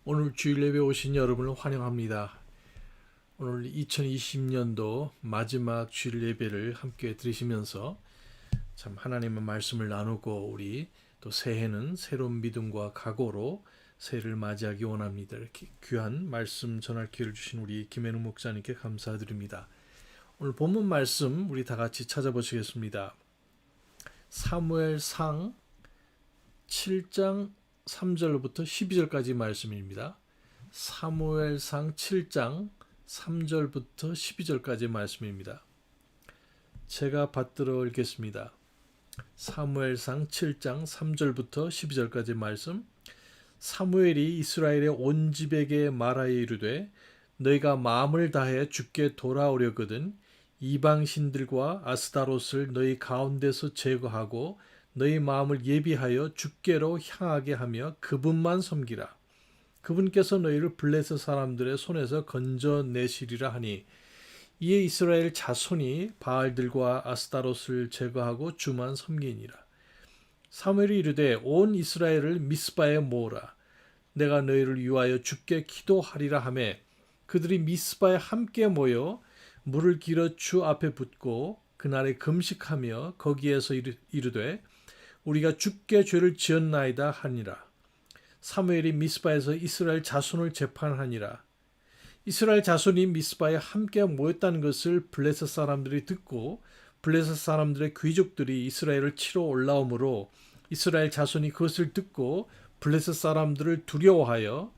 오늘 주일 예배 오신 여러분을 환영합니다. 오늘 2020년도 마지막 주일 예배를 함께 드리시면서 참 하나님의 말씀을 나누고 우리 또 새해는 새로운 믿음과 각오로 새해를 맞이하기 원합니다. 이렇게 귀한 말씀 전할 기회를 주신 우리 김혜능 목사님께 감사드립니다. 오늘 본문 말씀 우리 다 같이 찾아보시겠습니다. 사무엘상 7장 3절부터 12절까지 말씀입니다. 사무엘상 7장 3절부터 12절까지 말씀입니다. 제가 받들어 읽겠습니다. 사무엘상 7장 3절부터 12절까지 말씀. 사무엘이 이스라엘의 온 집에게 말하여 이르되 너희가 마음을 다해 주께 돌아오려거든 이방 신들과 아스타롯을 너희 가운데서 제거하고 너희 마음을 예비하여 주께로 향하게 하며 그분만 섬기라. 그분께서 너희를 블레셋 사람들의 손에서 건져내시리라 하니 이에 이스라엘 자손이 바알들과 아스타롯을 제거하고 주만 섬기니라. 사무엘이 이르되 온 이스라엘을 미스바에 모으라. 내가 너희를 위하여 주께 기도하리라 하매 그들이 미스바에 함께 모여 물을 길어 주 앞에 붓고 그날에 금식하며 거기에서 이르되 우리가 주께 죄를 지었나이다 하니라. 사무엘이 미스바에서 이스라엘 자손을 재판하니라. 이스라엘 자손이 미스바에 함께 모였다는 것을 블레셋 사람들이 듣고 블레셋 사람들의 귀족들이 이스라엘을 치러 올라오므로 이스라엘 자손이 그것을 듣고 블레셋 사람들을 두려워하여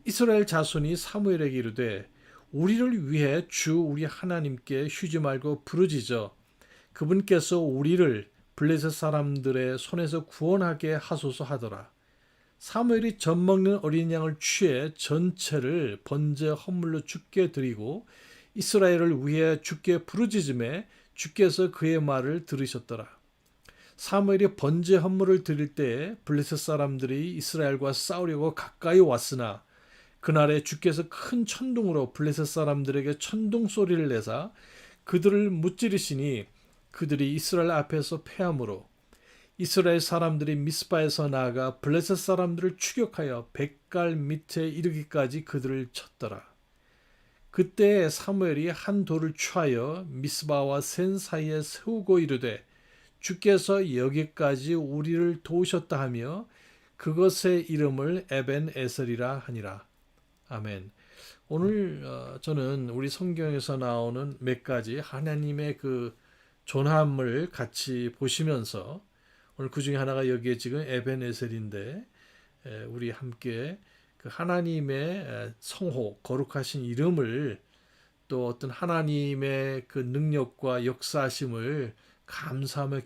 이스라엘 자손이 사무엘에게 이르되 우리를 위해 주 우리 하나님께 쉬지 말고 부르짖어 그분께서 우리를 블레셋 사람들의 손에서 구원하게 하소서 하더라. 사무엘이 젖 먹는 어린 양을 취해 전체를 번제 헌물로 주께 드리고 이스라엘을 위해 주께 부르짖음에 주께서 그의 말을 들으셨더라. 사무엘이 번제 헌물을 드릴 때에 블레셋 사람들이 이스라엘과 싸우려고 가까이 왔으나 그날에 주께서 큰 천둥으로 블레셋 사람들에게 천둥 소리를 내사 그들을 무찌르시니 그들이 이스라엘 앞에서 패함으로 이스라엘 사람들이 미스바에서 나아가 블레셋 사람들을 추격하여 백갈 밑에 이르기까지 그들을 쳤더라. 그때 사무엘이 한 돌을 취하여 미스바와 센 사이에 세우고 이르되 주께서 여기까지 우리를 도우셨다 하며 그것의 이름을 에벤 에셀이라 하니라. 아멘. 오늘 저는 우리 성경에서 나오는 몇 가지 하나님의 그 존함을 같이 보시면서 오늘 그 중에 하나가 여기에 지금 에벤에셀인데 우리 함께 그 하나님의 성호 거룩하신 이름을 또 어떤 하나님의 그 능력과 역사하심을 감사하며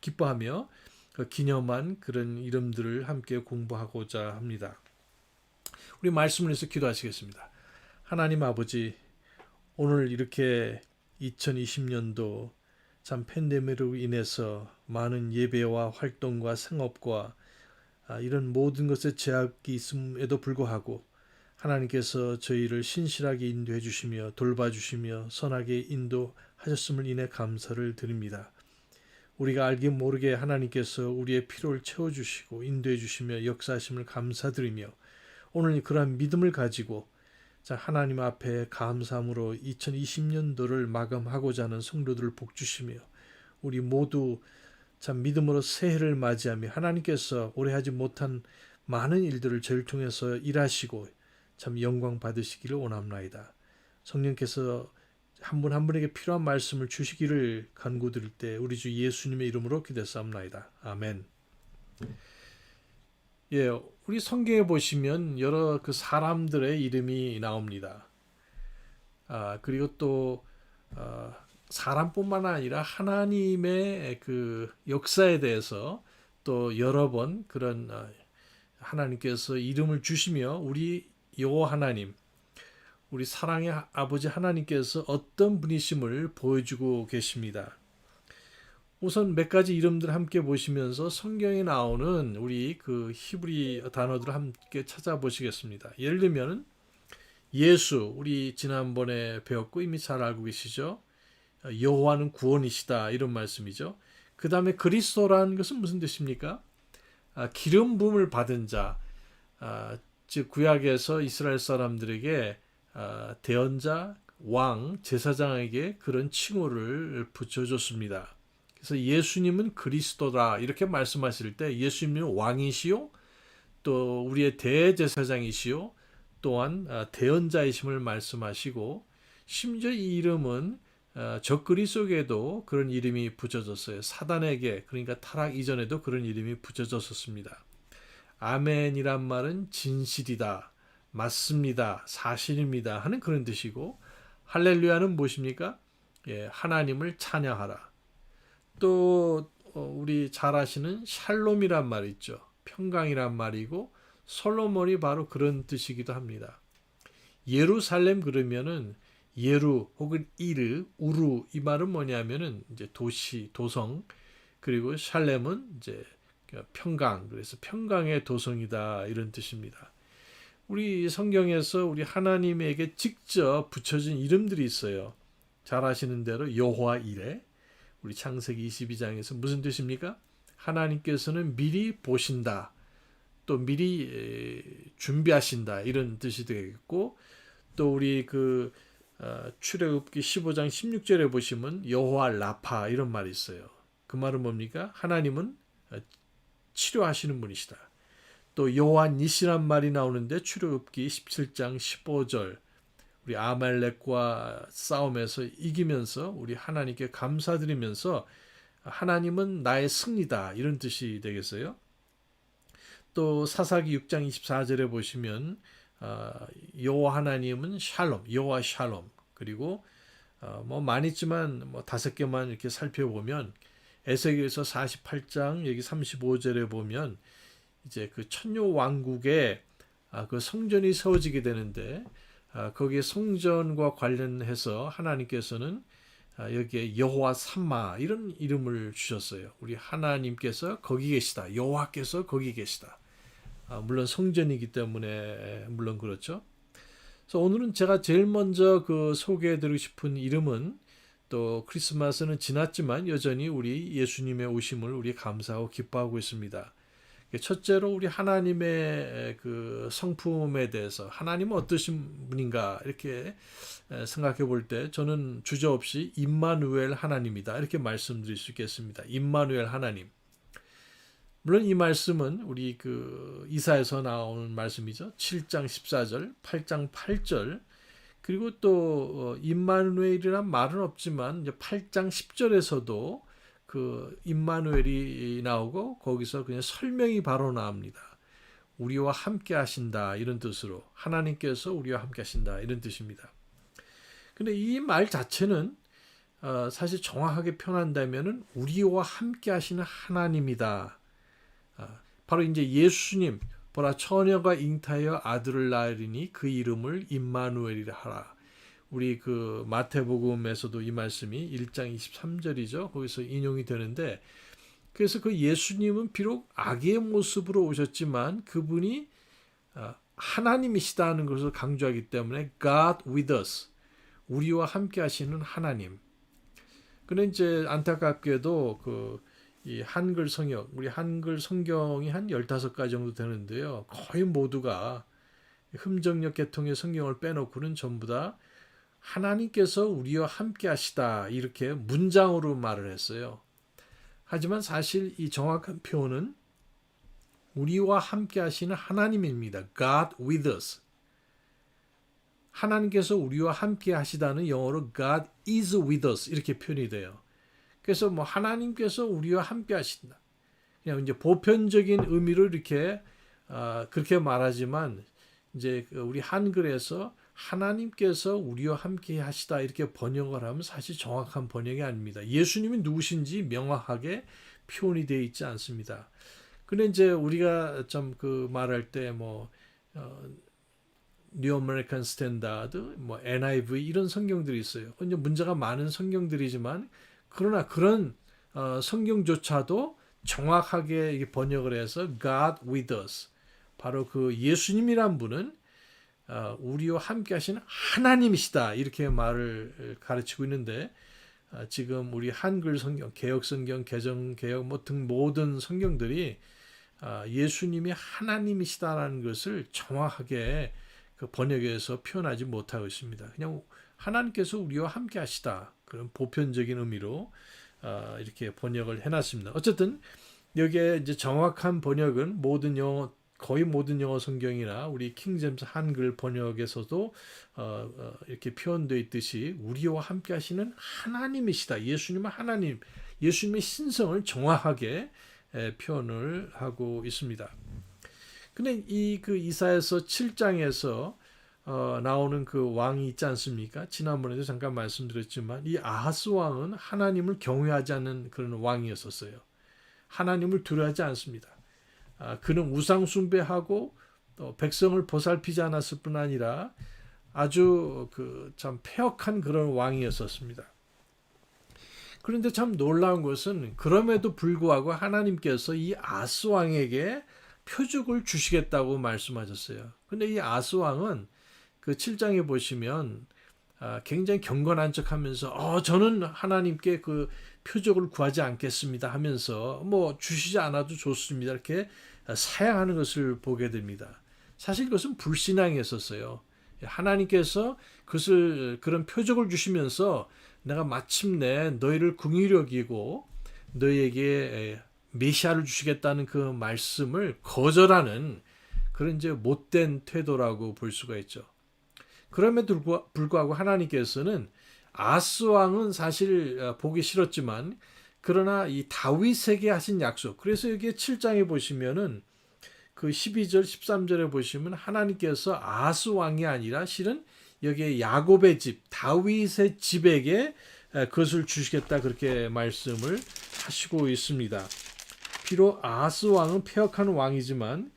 기뻐하며 그 기념한 그런 이름들을 함께 공부하고자 합니다. 우리 말씀을 해서 기도하시겠습니다. 하나님 아버지, 오늘 이렇게 2020년도 참 팬데믹으로 인해서 많은 예배와 활동과 생업과 이런 모든 것에 제약이 있음에도 불구하고 하나님께서 저희를 신실하게 인도해 주시며 돌봐주시며 선하게 인도하셨음을 인해 감사를 드립니다. 우리가 알기 모르게 하나님께서 우리의 필요를 채워주시고 인도해 주시며 역사하심을 감사드리며 오늘 그러한 믿음을 가지고 하나님 앞에 감사함으로 2020년도를 마감하고자 하는 성도들을 복주시며 우리 모두 참 믿음으로 새해를 맞이하며 하나님께서 오래 하지 못한 많은 일들을 저희를 통해서 일하시고 참 영광 받으시기를 원합나이다. 성령께서 한 분 한 분에게 필요한 말씀을 주시기를 간구드릴 때 우리 주 예수님의 이름으로 기도했사옵나이다. 아멘. 예, 우리 성경에 보시면 여러 그 사람들의 이름이 나옵니다. 그리고 또 사람뿐만 아니라 하나님의 그 역사에 대해서 또 여러 번 그런 하나님께서 이름을 주시며 우리 여호와 하나님, 우리 사랑의 아버지 하나님께서 어떤 분이심을 보여주고 계십니다. 우선 몇 가지 이름들 함께 보시면서 성경에 나오는 우리 그 히브리 단어들을 함께 찾아보시겠습니다. 예를 들면 예수, 우리 지난번에 배웠고 이미 잘 알고 계시죠? 여호와는 구원이시다 이런 말씀이죠. 그 다음에 그리스도라는 것은 무슨 뜻입니까? 기름 부음을 받은 자, 즉 구약에서 이스라엘 사람들에게 대언자, 왕, 제사장에게 그런 칭호를 붙여줬습니다. 그래서 예수님은 그리스도다 이렇게 말씀하실 때 예수님은 왕이시요 또 우리의 대제사장이시요 또한 대언자이심을 말씀하시고 심지어 이 이름은 적그리 속에도 그런 이름이 붙여졌어요. 사단에게 그러니까 타락 이전에도 그런 이름이 붙여졌었습니다. 아멘이란 말은 진실이다, 맞습니다, 사실입니다 하는 그런 뜻이고 할렐루야는 무엇입니까? 하나님을 찬양하라. 또 우리 잘 아시는 샬롬이란 말이 있죠. 평강이란 말이고 솔로몬이 바로 그런 뜻이기도 합니다. 예루살렘 그러면은 예루 혹은 이르, 우루 이 말은 뭐냐면은 이제 도시, 도성 그리고 샬렘은 이제 평강 그래서 평강의 도성이다 이런 뜻입니다. 우리 성경에서 우리 하나님에게 직접 붙여진 이름들이 있어요. 잘 아시는 대로 여호와 이레 우리 창세기 22장에서 무슨 뜻입니까? 하나님께서는 미리 보신다. 또 미리 준비하신다. 이런 뜻이 되겠고 또 우리 출애굽기 15장 16절에 보시면 여호와 라파 이런 말이 있어요. 그 말은 뭡니까? 하나님은 치료하시는 분이시다. 또 여호와 니시란 말이 나오는데 출애굽기 17장 15절 우리 아말렉과 싸움에서 이기면서 우리 하나님께 감사드리면서 하나님은 나의 승리다 이런 뜻이 되겠어요. 또 사사기 6장 24절에 보시면 여호와 하나님은 샬롬, 여호와 샬롬 그리고 뭐 많이 있지만 뭐 5개만 이렇게 살펴보면 에스겔서 48장 여기 35절에 보면 이제 그 천요 왕국에 그 성전이 세워지게 되는데 거기에 성전과 관련해서 하나님께서는 여기에 여호와 삼마 이런 이름을 주셨어요. 우리 하나님께서 거기 계시다. 여호와께서 거기 계시다. 물론 성전이기 때문에 물론 그렇죠. 그래서 오늘은 제가 제일 먼저 소개해드리고 싶은 이름은 또 크리스마스는 지났지만 여전히 우리 예수님의 오심을 우리 감사하고 기뻐하고 있습니다. 첫째로 우리 하나님의 그 성품에 대해서 하나님은 어떠신 분인가 이렇게 생각해 볼 때 저는 주저없이 임마누엘 하나님이다 이렇게 말씀드릴 수 있겠습니다. 임마누엘 하나님. 물론 이 말씀은 우리 이사에서 나오는 말씀이죠. 7장 14절, 8장 8절 그리고 또 임마누엘이란 말은 없지만 이제 8장 10절에서도 임마누엘이 나오고 거기서 그냥 설명이 바로 나옵니다. 우리와 함께 하신다 이런 뜻으로 하나님께서 우리와 함께 하신다 이런 뜻입니다. 근데 이 말 자체는 사실 정확하게 표현한다면은 우리와 함께 하시는 하나님이다. 바로 이제 예수님 보라 처녀가 잉타하여 아들을 낳으리니 그 이름을 임마누엘이라 하라. 우리 마태복음에서도 이 말씀이 1장 23절이죠. 거기서 인용이 되는데 그래서 예수님은 비록 아기의 모습으로 오셨지만 그분이 하나님이시다는 것을 강조하기 때문에 God with us 우리와 함께 하시는 하나님. 그런데 이제 안타깝게도 이 한글 성역 우리 한글 성경이 한 15가지 정도 되는데요. 거의 모두가 흠정역 계통의 성경을 빼놓고는 전부 다 하나님께서 우리와 함께 하시다 이렇게 문장으로 말을 했어요. 하지만 사실 이 정확한 표현은 우리와 함께 하시는 하나님입니다. God with us. 하나님께서 우리와 함께 하시다는 영어로 God is with us 이렇게 표현이 돼요. 그래서 하나님께서 우리와 함께 하신다. 그냥 이제 보편적인 의미로 이렇게 그렇게 말하지만 이제 우리 한글에서 하나님께서 우리와 함께 하시다 이렇게 번역을 하면 사실 정확한 번역이 아닙니다. 예수님이 누구신지 명확하게 표현이 되어 있지 않습니다. 근데 이제 우리가 좀 말할 때 뉴 아메리칸 스탠다드, NIV 이런 성경들이 있어요. 이제 문제가 많은 성경들이지만 그러나 그런 성경조차도 정확하게 번역을 해서 God with us 바로 예수님이란 분은 우리와 함께 하시는 하나님이시다 이렇게 말을 가르치고 있는데 지금 우리 한글 성경, 개혁 성경, 개정 개혁 등 모든 성경들이 예수님이 하나님이시다라는 것을 정확하게 그 번역에서 표현하지 못하고 있습니다. 그냥 하나님께서 우리와 함께 하시다. 그런 보편적인 의미로 이렇게 번역을 해놨습니다. 어쨌든 여기에 이제 정확한 번역은 거의 모든 영어 성경이나 우리 킹제임스 한글 번역에서도 이렇게 표현되어 있듯이 우리와 함께 하시는 하나님이시다. 예수님은 하나님, 예수님의 신성을 정확하게 표현을 하고 있습니다. 근데 그 이사야서 7장에서 나오는 그 왕이 있지 않습니까? 지난번에도 잠깐 말씀드렸지만 이 아하스 왕은 하나님을 경외하지 않는 그런 왕이었었어요. 하나님을 두려워하지 않습니다. 그는 우상 숭배하고 또 백성을 보살피지 않았을 뿐 아니라 아주 그 참 패역한 그런 왕이었었습니다. 그런데 참 놀라운 것은 그럼에도 불구하고 하나님께서 이 아하스 왕에게 표적을 주시겠다고 말씀하셨어요. 근데 이 아하스 왕은 그 7장에 보시면 굉장히 경건한 척하면서 저는 하나님께 그 표적을 구하지 않겠습니다 하면서 뭐 주시지 않아도 좋습니다 이렇게 사양하는 것을 보게 됩니다. 사실 그것은 불신앙이었었어요. 하나님께서 그런 표적을 주시면서 내가 마침내 너희를 긍휼히 여기고 너희에게 메시아를 주시겠다는 그 말씀을 거절하는 그런 이제 못된 태도라고 볼 수가 있죠. 그럼에도 불구하고 하나님께서는 아하스 왕은 사실 보기 싫었지만 그러나 이 다윗에게 하신 약속. 그래서 여기 7장에 보시면은 그 12절 13절에 보시면 하나님께서 아하스 왕이 아니라 실은 여기에 야곱의 집 다윗의 집에게 그것을 주시겠다 그렇게 말씀을 하시고 있습니다. 비록 아하스 왕은 패역한 왕이지만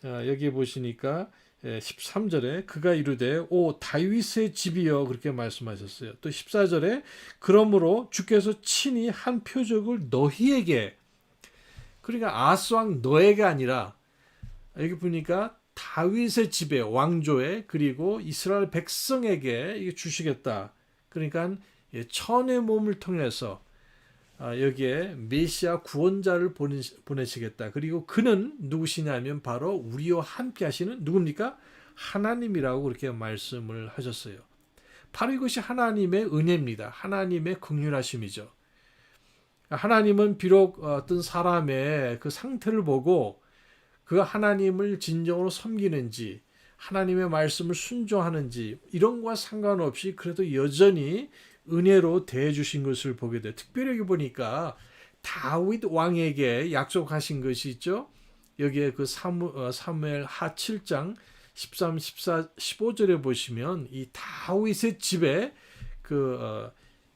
여기 보시니까 13절에 그가 이르되 오 다윗의 집이여 그렇게 말씀하셨어요. 또 14절에 그러므로 주께서 친히 한 표적을 너희에게, 그러니까 아하스 왕 너에게 아니라 여기 보니까 다윗의 집에 왕조에 그리고 이스라엘 백성에게 주시겠다. 그러니까 천의 몸을 통해서 여기에 메시아 구원자를 보내시겠다. 그리고 그는 누구시냐면 바로 우리와 함께 하시는 누굽니까? 하나님이라고 그렇게 말씀을 하셨어요. 바로 이것이 하나님의 은혜입니다. 하나님의 긍휼하심이죠. 하나님은 비록 어떤 사람의 그 상태를 보고 그가 하나님을 진정으로 섬기는지 하나님의 말씀을 순종하는지 이런 것과 상관없이 그래도 여전히 은혜로 대해 주신 것을 보게 돼요. 특별히 여기 보니까 다윗 왕에게 약속하신 것이 있죠. 여기에 그 사무엘 하 7장 13, 14, 15절에 보시면 이 다윗의 집에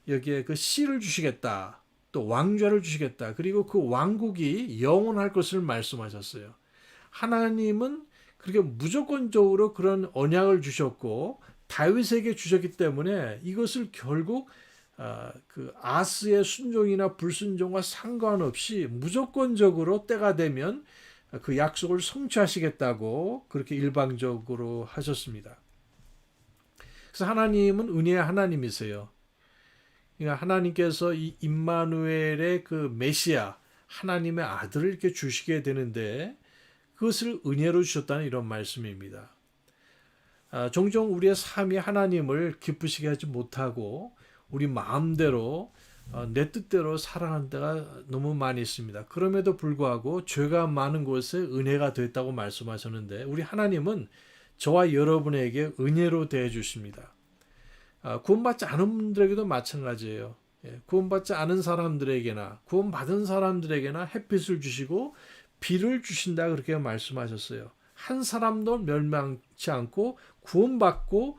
여기에 그 씨를 주시겠다. 또 왕좌를 주시겠다. 그리고 그 왕국이 영원할 것을 말씀하셨어요. 하나님은 그렇게 무조건적으로 그런 언약을 주셨고 다윗에게 주셨기 때문에 이것을 결국 그 아스의 순종이나 불순종과 상관없이 무조건적으로 때가 되면 그 약속을 성취하시겠다고 그렇게 일방적으로 하셨습니다. 그래서 하나님은 은혜의 하나님이세요. 그러니까 하나님께서 이 임마누엘의 그 메시아 하나님의 아들을 이렇게 주시게 되는데 그것을 은혜로 주셨다는 이런 말씀입니다. 종종 우리의 삶이 하나님을 기쁘시게 하지 못하고 우리 마음대로 내 뜻대로 살아가는 때가 너무 많이 있습니다. 그럼에도 불구하고 죄가 많은 곳에 은혜가 됐다고 말씀하셨는데 우리 하나님은 저와 여러분에게 은혜로 대해 주십니다. 구원받지 않은 분들에게도 마찬가지예요. 구원받지 않은 사람들에게나 구원받은 사람들에게나 햇빛을 주시고 비를 주신다 그렇게 말씀하셨어요. 한 사람도 멸망치 않고 구원받고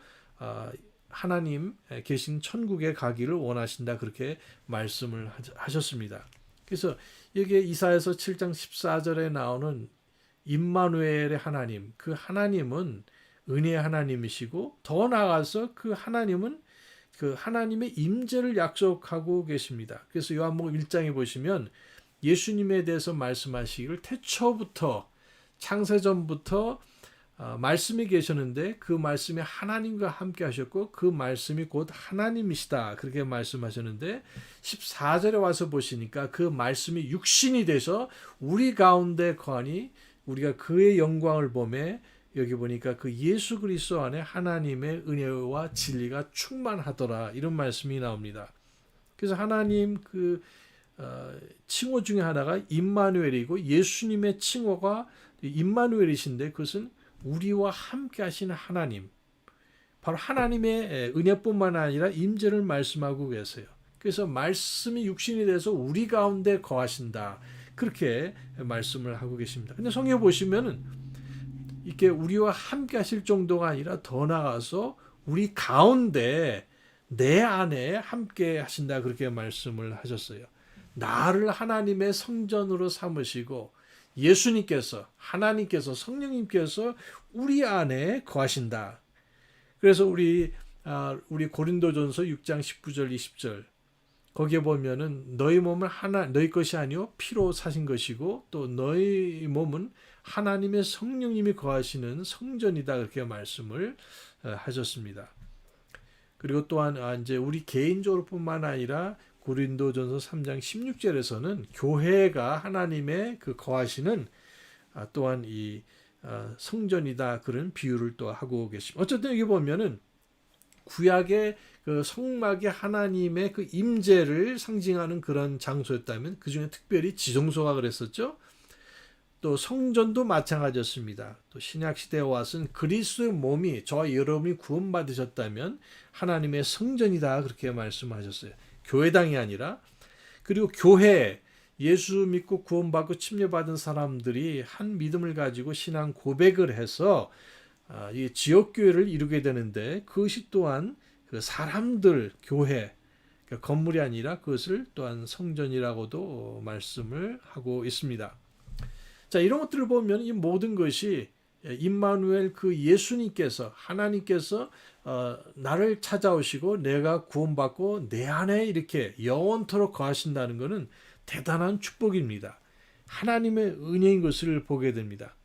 하나님 계신 천국에 가기를 원하신다 그렇게 말씀을 하셨습니다. 그래서 여기에 이사야서 7장 14절에 나오는 임마누엘의 하나님, 그 하나님은 은혜의 하나님이시고 더 나아가서 그 하나님은 그 하나님의 임재를 약속하고 계십니다. 그래서 요한복음 1장에 보시면 예수님에 대해서 말씀하시기를 태초부터 창세전부터 말씀이 계셨는데 그 말씀이 하나님과 함께 하셨고 그 말씀이 곧 하나님이시다. 그렇게 말씀하셨는데 14절에 와서 보시니까 그 말씀이 육신이 돼서 우리 가운데 거하니 우리가 그의 영광을 보매 여기 보니까 그 예수 그리스도 안에 하나님의 은혜와 진리가 충만하더라. 이런 말씀이 나옵니다. 그래서 하나님 칭호 중에 하나가 임마누엘이고 예수님의 칭호가 임마누엘이신데 그것은 우리와 함께 하시는 하나님, 바로 하나님의 은혜뿐만 아니라 임재를 말씀하고 계세요. 그래서 말씀이 육신이 돼서 우리 가운데 거하신다. 그렇게 말씀을 하고 계십니다. 근데 성경에 보시면은 이렇게 우리와 함께 하실 정도가 아니라 더 나아가서 우리 가운데 내 안에 함께 하신다. 그렇게 말씀을 하셨어요. 나를 하나님의 성전으로 삼으시고 예수님께서 하나님께서 성령님께서 우리 안에 거하신다. 그래서 우리 고린도전서 6장 19절 20절 거기에 보면은 너희 몸은 너희 것이 아니요 피로 사신 것이고 또 너희 몸은 하나님의 성령님이 거하시는 성전이다. 그렇게 말씀을 하셨습니다. 그리고 또한 이제 우리 개인적으로뿐만 아니라 고린도전서 3장 16절에서는 교회가 하나님의 그 거하시는 또한 이 성전이다. 그런 비유를 또 하고 계십니다. 어쨌든 여기 보면은 구약의 그 성막이 하나님의 그 임재를 상징하는 그런 장소였다면 그 중에 특별히 지성소가 그랬었죠. 또 성전도 마찬가지였습니다. 또 신약 시대에 와서는 그리스도의 몸이 저와 여러분이 구원받으셨다면 하나님의 성전이다. 그렇게 말씀하셨어요. 교회당이 아니라. 그리고 교회, 예수 믿고 구원받고 침례받은 사람들이 한 믿음을 가지고 신앙 고백을 해서 이 지역교회를 이루게 되는데 그것이 또한 그 사람들 교회, 그러니까 건물이 아니라 그것을 또한 성전이라고도 말씀을 하고 있습니다. 자, 이런 것들을 보면 이 모든 것이 임마누엘 그 예수님께서 하나님께서 나를 찾아오시고 내가 구원받고 내 안에 이렇게 영원토록 거하신다는 것은 대단한 축복입니다. 하나님의 은혜인 것을 보게 됩니다.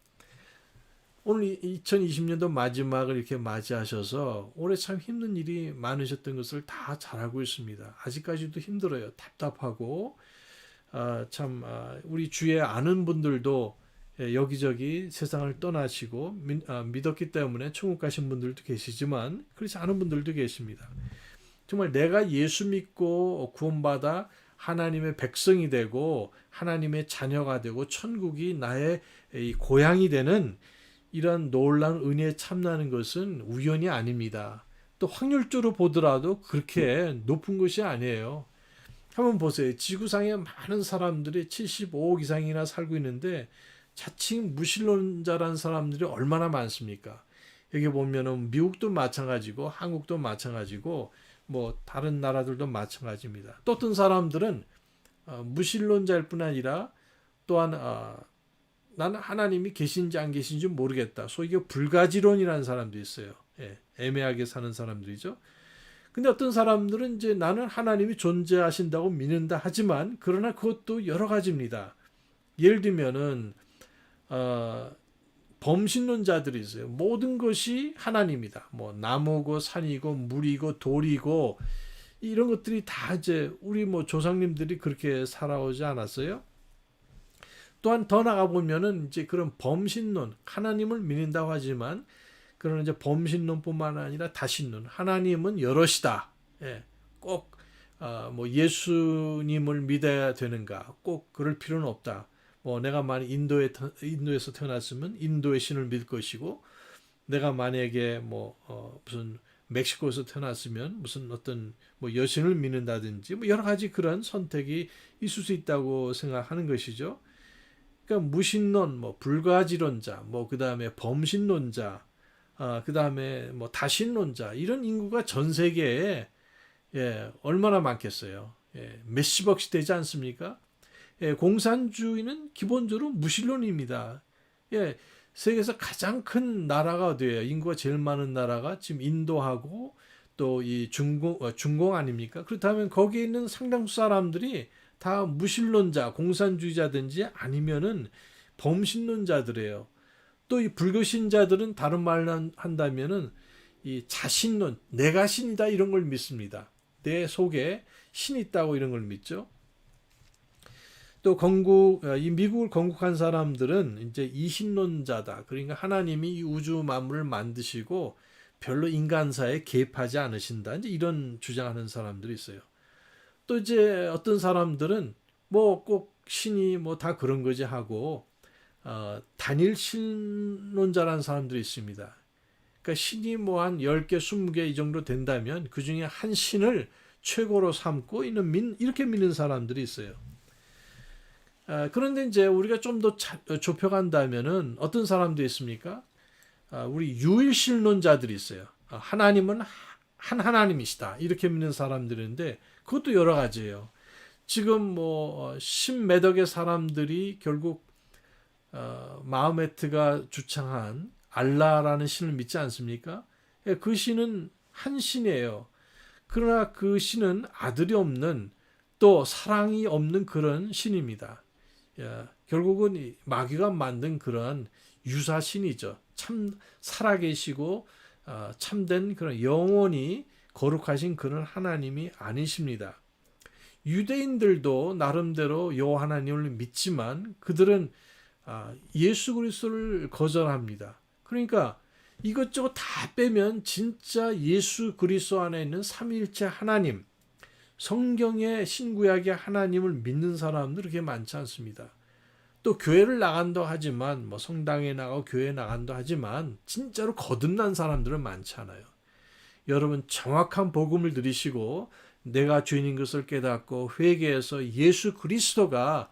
오늘 2020년도 마지막을 이렇게 맞이하셔서 올해 참 힘든 일이 많으셨던 것을 다 잘 알고 있습니다. 아직까지도 힘들어요. 답답하고 우리 주위에 아는 분들도 여기저기 세상을 떠나시고 믿었기 때문에 천국 가신 분들도 계시지만 그렇지 않은 분들도 계십니다. 정말 내가 예수 믿고 구원받아 하나님의 백성이 되고 하나님의 자녀가 되고 천국이 나의 고향이 되는 이런 놀라운 은혜에 참나는 것은 우연이 아닙니다. 또 확률적으로 보더라도 그렇게 높은 것이 아니에요. 한번 보세요. 지구상에 많은 사람들이 75억 이상이나 살고 있는데 자칭 무신론자라는 사람들이 얼마나 많습니까? 여기 보면은 미국도 마찬가지고 한국도 마찬가지고 뭐 다른 나라들도 마찬가지입니다. 또 어떤 사람들은 무신론자일 뿐 아니라 또한 나는 하나님이 계신지 안 계신지 모르겠다. 소위 이게 불가지론이라는 사람도 있어요. 애매하게 사는 사람들이죠. 근데 어떤 사람들은 이제 나는 하나님이 존재하신다고 믿는다 하지만 그러나 그것도 여러 가지입니다. 예를 들면은 범신론자들이 있어요. 모든 것이 하나님이다. 뭐 나무고 산이고 물이고 돌이고 이런 것들이 다 이제 우리 뭐 조상님들이 그렇게 살아오지 않았어요? 또한 더 나가 보면은 이제 그런 범신론, 하나님을 믿는다고 하지만 그런 이제 범신론뿐만 아니라 다신론, 하나님은 여럿이다. 꼭 뭐 예수님을 믿어야 되는가? 꼭 그럴 필요는 없다. 뭐 내가 만약 인도에서 태어났으면 인도의 신을 믿을 것이고 내가 만약에 무슨 멕시코에서 태어났으면 무슨 어떤 뭐 여신을 믿는다든지 뭐 여러 가지 그런 선택이 있을 수 있다고 생각하는 것이죠. 그러니까 무신론, 뭐 불가지론자, 뭐 그다음에 범신론자, 그다음에 뭐 다신론자 이런 인구가 전 세계에 얼마나 많겠어요. 몇십억씩 되지 않습니까? 공산주의는 기본적으로 무신론입니다. 세계에서 가장 큰 나라가 어디예요? 인구가 제일 많은 나라가 지금 인도하고 또 이 중공 아닙니까? 그렇다면 거기에 있는 상당수 사람들이 다 무신론자, 공산주의자든지 아니면은 범신론자들이에요. 또 이 불교 신자들은 다른 말로 한다면은 이 자신론, 내가 신이다 이런 걸 믿습니다. 내 속에 신이 있다고 이런 걸 믿죠. 또 이 미국을 건국한 사람들은 이제 이신론자다. 그러니까 하나님이 이 우주 만물을 만드시고 별로 인간사에 개입하지 않으신다. 이제 이런 주장하는 사람들이 있어요. 또 이제 어떤 사람들은 뭐 꼭 신이 뭐 다 그런 거지 하고 단일 신론자라는 사람들이 있습니다. 그러니까 신이 뭐 한 10개, 20개 이 정도 된다면 그 중에 한 신을 최고로 삼고 이렇게 믿는 사람들이 있어요. 그런데 이제 우리가 좀 더 좁혀간다면은 어떤 사람들이 있습니까? 우리 유일신론자들이 있어요. 하나님은 한 하나님이시다. 이렇게 믿는 사람들인데 그것도 여러 가지예요. 지금 뭐 십매덕의 사람들이 결국 마흐메트가 주창한 알라라는 신을 믿지 않습니까? 그 신은 한 신이에요. 그러나 그 신은 아들이 없는 또 사랑이 없는 그런 신입니다. 결국은 마귀가 만든 그런 유사신이죠. 참 살아계시고 참된 그런 영원히 거룩하신 그런 하나님이 아니십니다. 유대인들도 나름대로 여호와 하나님을 믿지만 그들은 예수 그리스도를 거절합니다. 그러니까 이것저것 다 빼면 진짜 예수 그리스도 안에 있는 삼위일체 하나님, 성경의 신구약의 하나님을 믿는 사람들 그렇게 많지 않습니다. 또 교회를 나간다 하지만 뭐 성당에 나가고 교회에 나간다 하지만 진짜로 거듭난 사람들은 많지 않아요. 여러분 정확한 복음을 들으시고 내가 죄인인 것을 깨닫고 회개해서 예수 그리스도가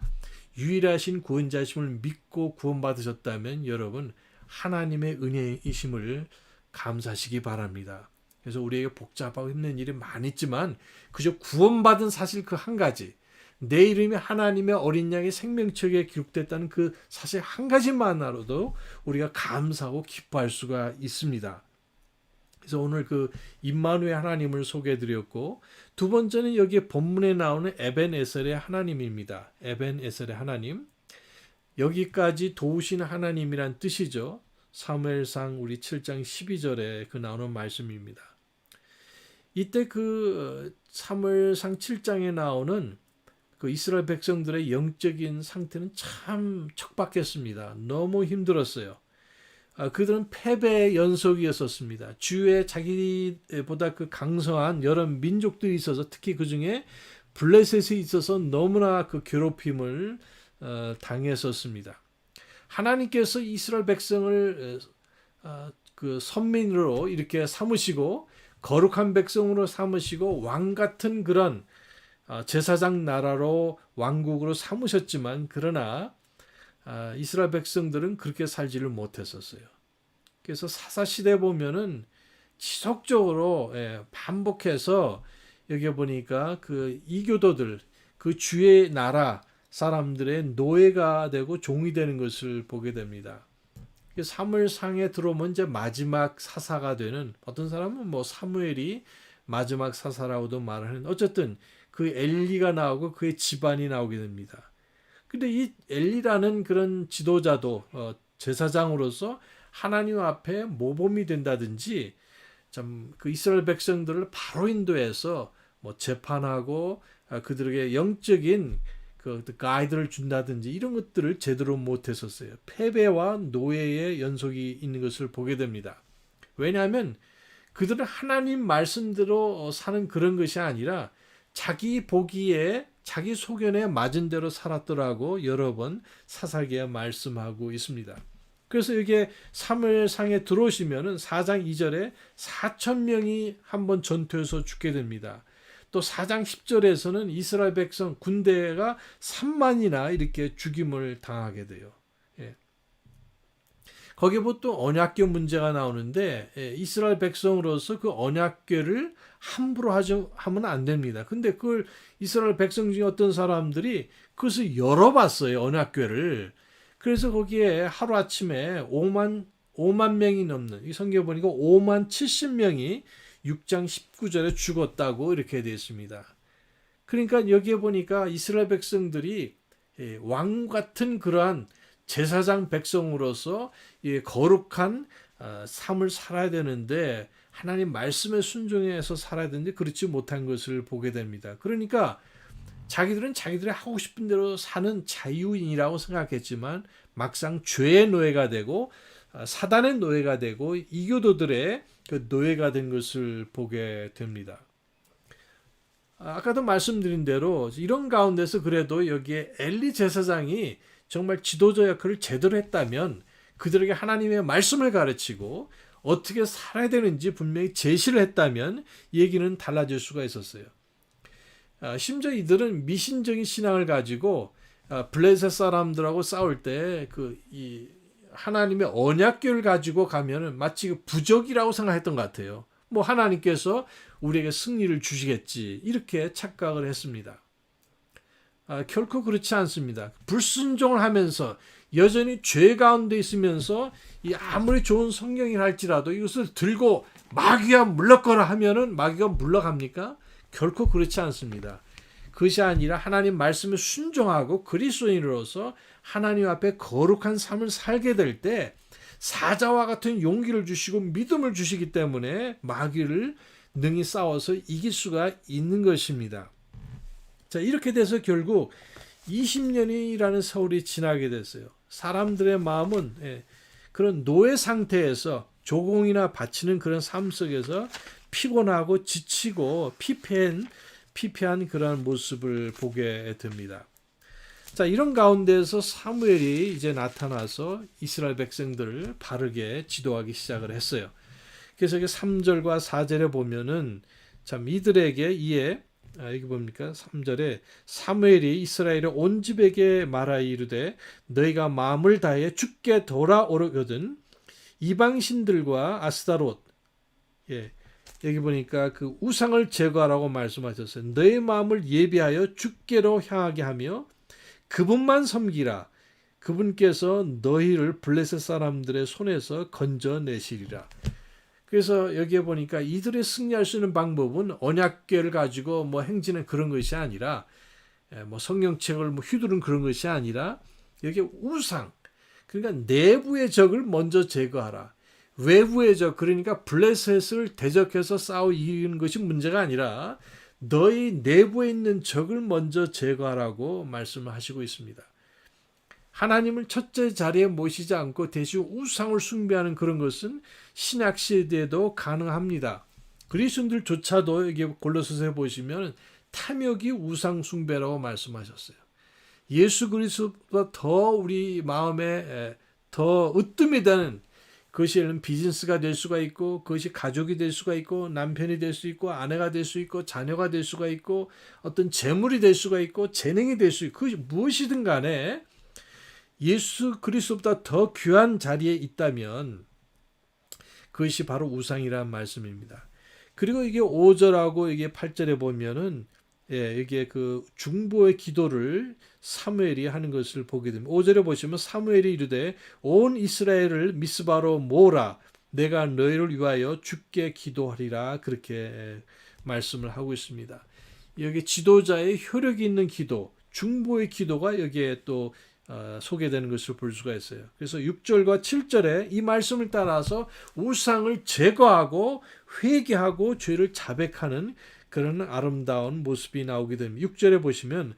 유일하신 구원자심을 믿고 구원받으셨다면 여러분 하나님의 은혜이심을 감사하시기 바랍니다. 그래서 우리에게 복잡하고 힘든 일이 많이 있지만 그저 구원받은 사실 그 한 가지, 내 이름이 하나님의 어린 양의 생명책에 기록됐다는 그 사실 한 가지만으로도 우리가 감사하고 기뻐할 수가 있습니다. 그래서 오늘 그 임마누엘 하나님을 소개해드렸고 두 번째는 여기 본문에 나오는 에벤에셀의 하나님입니다. 에벤에셀의 하나님. 여기까지 도우시는 하나님이란 뜻이죠. 사무엘상 우리 7장 12절에 그 나오는 말씀입니다. 이때 그 사무엘상 7장에 나오는 그 이스라엘 백성들의 영적인 상태는 참 척박했습니다. 너무 힘들었어요. 그들은 패배의 연속이었었습니다. 주위에 자기보다 그 강성한 여러 민족들이 있어서 특히 그 중에 블레셋이 있어서 너무나 그 괴롭힘을 당했었습니다. 하나님께서 이스라엘 백성을 그 선민으로 이렇게 삼으시고 거룩한 백성으로 삼으시고 왕 같은 그런 제사장 나라로 왕국으로 삼으셨지만 그러나 이스라엘 백성들은 그렇게 살지를 못했었어요. 그래서 사사시대 보면은 지속적으로 반복해서 여기 보니까 그 이교도들 그 주의 나라 사람들의 노예가 되고 종이 되는 것을 보게 됩니다. 사무엘상에 들어오면 이제 마지막 사사가 되는, 어떤 사람은 뭐 사무엘이 마지막 사사라고도 말하는, 어쨌든 그 엘리가 나오고 그의 집안이 나오게 됩니다. 근데 이 엘리라는 그런 지도자도 제사장으로서 하나님 앞에 모범이 된다든지 참 그 이스라엘 백성들을 바로 인도해서 뭐 재판하고 그들에게 영적인 그 가이드를 준다든지 이런 것들을 제대로 못했었어요. 패배와 노예의 연속이 있는 것을 보게 됩니다. 왜냐하면 그들은 하나님 말씀대로 사는 그런 것이 아니라 자기 보기에 자기 소견에 맞은 대로 살았더라고 여러 번 사사기에 말씀하고 있습니다. 그래서 여기에 사무엘상에 들어오시면은 4장 2절에 4,000명이 한번 전투에서 죽게 됩니다. 또 4장 10절에서는 이스라엘 백성 군대가 3만이나 이렇게 죽임을 당하게 돼요. 거기에 보통 언약궤 문제가 나오는데 이스라엘 백성으로서 그 언약궤를 함부로 하면 안 됩니다. 근데 그걸 이스라엘 백성 중에 어떤 사람들이 그것을 열어봤어요. 언약궤를. 그래서 거기에 하루아침에 5만 명이 넘는, 이 성경에 보니까 5만 70명이 6장 19절에 죽었다고 이렇게 되어 있습니다. 그러니까 여기에 보니까 이스라엘 백성들이 왕 같은 그러한 제사장 백성으로서 이 거룩한 삶을 살아야 되는데 하나님 말씀에 순종해서 살아야 되는데 그렇지 못한 것을 보게 됩니다. 그러니까 자기들은 자기들이 하고 싶은 대로 사는 자유인이라고 생각했지만 막상 죄의 노예가 되고 사단의 노예가 되고 이교도들의 그 노예가 된 것을 보게 됩니다. 아까도 말씀드린 대로 이런 가운데서 그래도 여기에 엘리 제사장이 정말 지도자 역할을 제대로 했다면 그들에게 하나님의 말씀을 가르치고 어떻게 살아야 되는지 분명히 제시를 했다면 얘기는 달라질 수가 있었어요. 심지어 이들은 미신적인 신앙을 가지고 블레셋 사람들하고 싸울 때 이 하나님의 언약궤를 가지고 가면은 마치 부적이라고 생각했던 것 같아요. 뭐 하나님께서 우리에게 승리를 주시겠지 이렇게 착각을 했습니다. 결코 그렇지 않습니다. 불순종을 하면서 여전히 죄 가운데 있으면서 이 아무리 좋은 성경이라 할지라도 이것을 들고 마귀가 물러거라 하면은 마귀가 물러갑니까? 결코 그렇지 않습니다. 그것이 아니라 하나님 말씀에 순종하고 그리스도인으로서 하나님 앞에 거룩한 삶을 살게 될 때 사자와 같은 용기를 주시고 믿음을 주시기 때문에 마귀를 능히 싸워서 이길 수가 있는 것입니다. 자, 이렇게 돼서 결국 20년이라는 세월이 지나게 됐어요. 사람들의 마음은 그런 노예 상태에서 조공이나 바치는 그런 삶 속에서 피곤하고 지치고 피폐한 그런 모습을 보게 됩니다. 자, 이런 가운데서 사무엘이 이제 나타나서 이스라엘 백성들을 바르게 지도하기 시작을 했어요. 그래서 3절과 4절에 보면은 참 이들에게 이에 여기 뭡니까? 3절에 사무엘이 이스라엘의 온 집에게 말하여 이르되 너희가 마음을 다해 주께 돌아오거든 이방신들과 아스타롯 여기 보니까 그 우상을 제거하라고 말씀하셨어요. 너희 마음을 예비하여 주께로 향하게 하며 그분만 섬기라. 그분께서 너희를 블레셋 사람들의 손에서 건져내시리라. 그래서 여기에 보니까 이들이 승리할 수 있는 방법은 언약궤를 가지고 뭐 행진은 그런 것이 아니라 뭐 성경책을 뭐 휘두른 그런 것이 아니라 여기 우상 그러니까 내부의 적을 먼저 제거하라. 외부의 적 그러니까 블레셋을 대적해서 싸워 이기는 것이 문제가 아니라 너희 내부에 있는 적을 먼저 제거하라고 말씀을 하시고 있습니다. 하나님을 첫째 자리에 모시지 않고 대신 우상을 숭배하는 그런 것은 신약 시대에도 가능합니다. 그리스도인들조차도 여기 골로새서에 보시면 탐욕이 우상 숭배라고 말씀하셨어요. 예수 그리스도보다 더 우리 마음에 더 으뜸이 되는 그것이 비즈니스가 될 수가 있고 그것이 가족이 될 수가 있고 남편이 될 수 있고 아내가 될 수 있고 자녀가 될 수가 있고 어떤 재물이 될 수가 있고 재능이 될 수 있고 그것이 무엇이든 간에 예수 그리스도보다 더 귀한 자리에 있다면 그것이 바로 우상이라는 말씀입니다. 그리고 이게 5절하고 이게 8절에 보면은 이게 그 중보의 기도를 사무엘이 하는 것을 보게 됩니다. 5절에 보시면 사무엘이 이르되 온 이스라엘을 미스바로 모으라 내가 너희를 위하여 주께 기도하리라 그렇게 말씀을 하고 있습니다. 여기 지도자의 효력이 있는 기도, 중보의 기도가 여기에 또 소개되는 것을 볼 수가 있어요. 그래서 6절과 7절에 이 말씀을 따라서 우상을 제거하고 회개하고 죄를 자백하는 그런 아름다운 모습이 나오게 됩니다. 6절에 보시면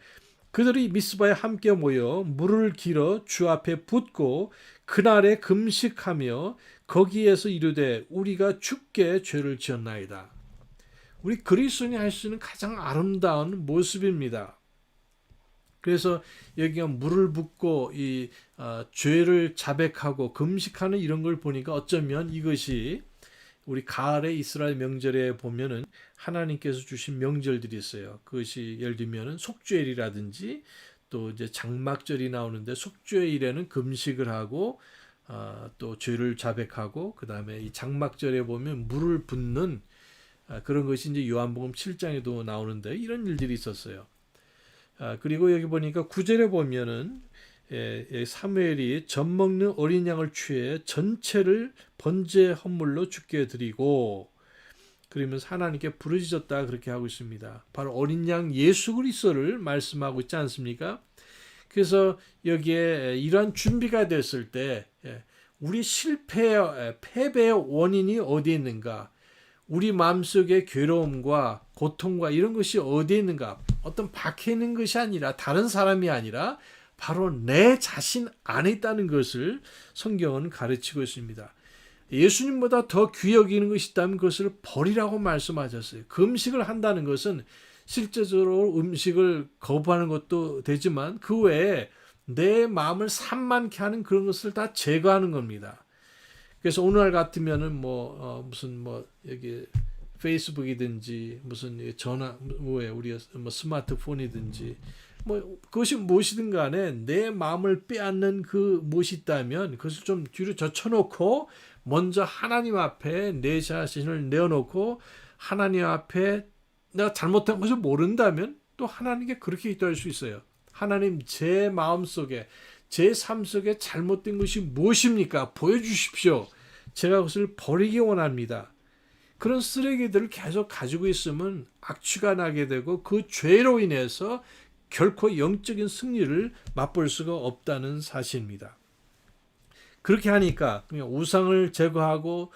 그들이 미스바에 함께 모여 물을 길어 주 앞에 붓고 그날에 금식하며 거기에서 이르되 우리가 주께 죄를 지었나이다. 우리 그리스도인이 할 수 있는 가장 아름다운 모습입니다. 그래서 여기가 물을 붓고 이 죄를 자백하고 금식하는 이런 걸 보니까 어쩌면 이것이 우리 가을의 이스라엘 명절에 보면은 하나님께서 주신 명절들이 있어요. 그것이 예를 들면은 속죄일이라든지 또 이제 장막절이 나오는데 속죄일에는 금식을 하고 또 죄를 자백하고 그 다음에 이 장막절에 보면 물을 붓는 그런 것이 이제 요한복음 7장에도 나오는데 이런 일들이 있었어요. 그리고 여기 보니까 9절에 보면은 사무엘이 젖 먹는 어린 양을 취해 전체를 번제 헌물로 주께 드리고 그러면서 하나님께 부르짖었다 그렇게 하고 있습니다. 바로 어린 양 예수 그리스도를 말씀하고 있지 않습니까? 그래서 여기에 이러한 준비가 됐을 때 우리 패배의 원인이 어디에 있는가? 우리 마음속의 괴로움과 고통과 이런 것이 어디에 있는가? 어떤 박혀 있는 것이 아니라 다른 사람이 아니라 바로 내 자신 안에 있다는 것을 성경은 가르치고 있습니다. 예수님보다 더 귀히 여기는 것이 있다면 그것을 버리라고 말씀하셨어요. 금식을 한다는 것은 실제적으로 음식을 거부하는 것도 되지만 그 외에 내 마음을 산만케 하는 그런 것을 다 제거하는 겁니다. 그래서 오늘날 같으면은 무슨 여기 페이스북이든지 무슨 전화 우리 스마트폰이든지 그것이 무엇이든 간에 내 마음을 빼앗는 그 무엇이 있다면 그것을 좀 뒤로 젖혀놓고 먼저 하나님 앞에 내 자신을 내어놓고 하나님 앞에 내가 잘못한 것을 모른다면 또 하나님께 그렇게 기도할 수 있어요. 하나님, 제 마음속에 제 삶 속에 잘못된 것이 무엇입니까? 보여주십시오. 제가 그것을 버리기 원합니다. 그런 쓰레기들을 계속 가지고 있으면 악취가 나게 되고 그 죄로 인해서 결코 영적인 승리를 맛볼 수가 없다는 사실입니다. 그렇게 하니까 그냥 우상을 제거하고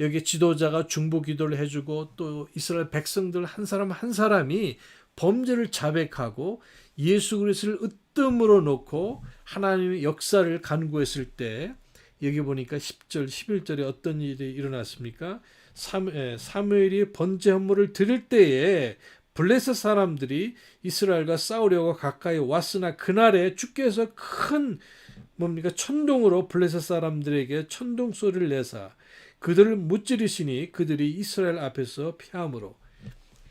여기 지도자가 중보 기도를 해주고 또 이스라엘 백성들 한 사람 한 사람이 범죄를 자백하고 예수 그리스도를 으뜸으로 놓고 하나님의 역사를 간구했을 때 여기 보니까 10절 11절에 어떤 일이 일어났습니까? 사무엘이 번제 헌물을 드릴 때에 블레셋 사람들이 이스라엘과 싸우려고 가까이 왔으나 그날에 주께서 큰 천둥으로 블레셋 사람들에게 천둥 소리를 내사 그들을 무찌르시니 그들이 이스라엘 앞에서 피함으로.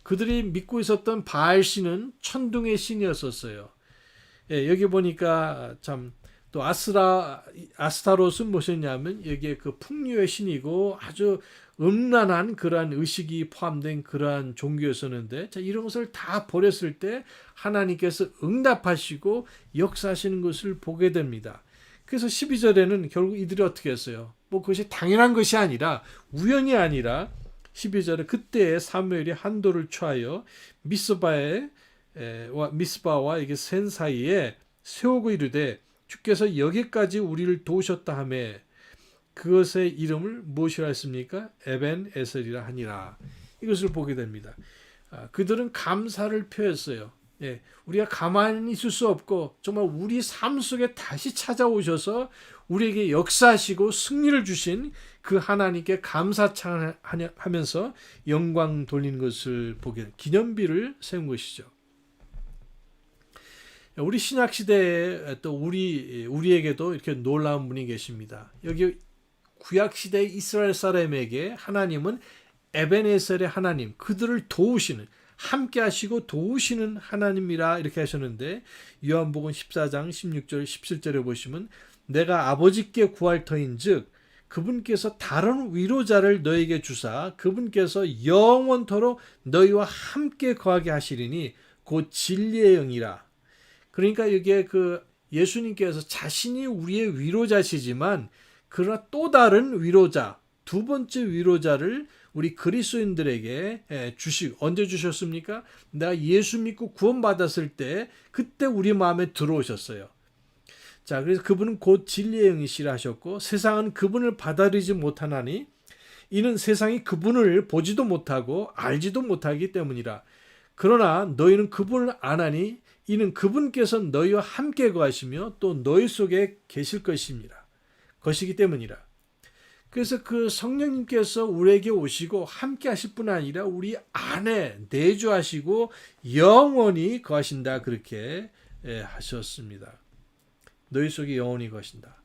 그들이 믿고 있었던 바알 신은 천둥의 신이었었어요. 여기 보니까 참 또 아스타롯은 무엇이냐면 여기에 그 풍류의 신이고 아주 음란한 그러한 의식이 포함된 그러한 종교였었는데 이런 것을 다 버렸을 때 하나님께서 응답하시고 역사하시는 것을 보게 됩니다. 그래서 12절에는 결국 이들이 어떻게 했어요? 그것이 당연한 것이 아니라 우연이 아니라 12절에 그때 사무엘이 한도를 취하여 미스바와 이게 센 사이에 세우고 이르되 주께서 여기까지 우리를 도우셨다 하매 그것의 이름을 무엇이라 했습니까? 에벤 에셀이라 하니라. 이것을 보게 됩니다. 그들은 감사를 표했어요. 우리가 가만히 있을 수 없고 정말 우리 삶 속에 다시 찾아오셔서 우리에게 역사하시고 승리를 주신 그 하나님께 감사하면서 영광 돌리는 것을 보게 기념비를 세운 것이죠. 우리 신약 시대에 또 우리에게도 이렇게 놀라운 분이 계십니다. 여기 구약 시대 이스라엘 사람에게 하나님은 에벤에셀의 하나님, 그들을 도우시는 함께 하시고 도우시는 하나님이라 이렇게 하셨는데 요한복음 14장 16절 17절에 보시면 내가 아버지께 구할 터인즉 그분께서 다른 위로자를 너에게 주사 그분께서 영원토록 너희와 함께 거하게 하시리니 곧 진리의 영이라. 그러니까 여기에 그 예수님께서 자신이 우리의 위로자시지만 그러나 또 다른 위로자, 두 번째 위로자를 우리 그리스도인들에게 언제 주셨습니까? 내가 예수 믿고 구원받았을 때 그때 우리 마음에 들어오셨어요. 자, 그래서 그분은 곧 진리의 영이시라 하셨고 세상은 그분을 받아들이지 못하나니 이는 세상이 그분을 보지도 못하고 알지도 못하기 때문이라. 그러나 너희는 그분을 아나니 이는 그분께서 너희와 함께 거하시며 또 너희 속에 계실 것이기 때문이라. 그래서 그 성령님께서 우리에게 오시고 함께 하실 뿐 아니라 우리 안에 내주하시고 영원히 거하신다 그렇게 하셨습니다. 너희 속에 영원히 거하신다.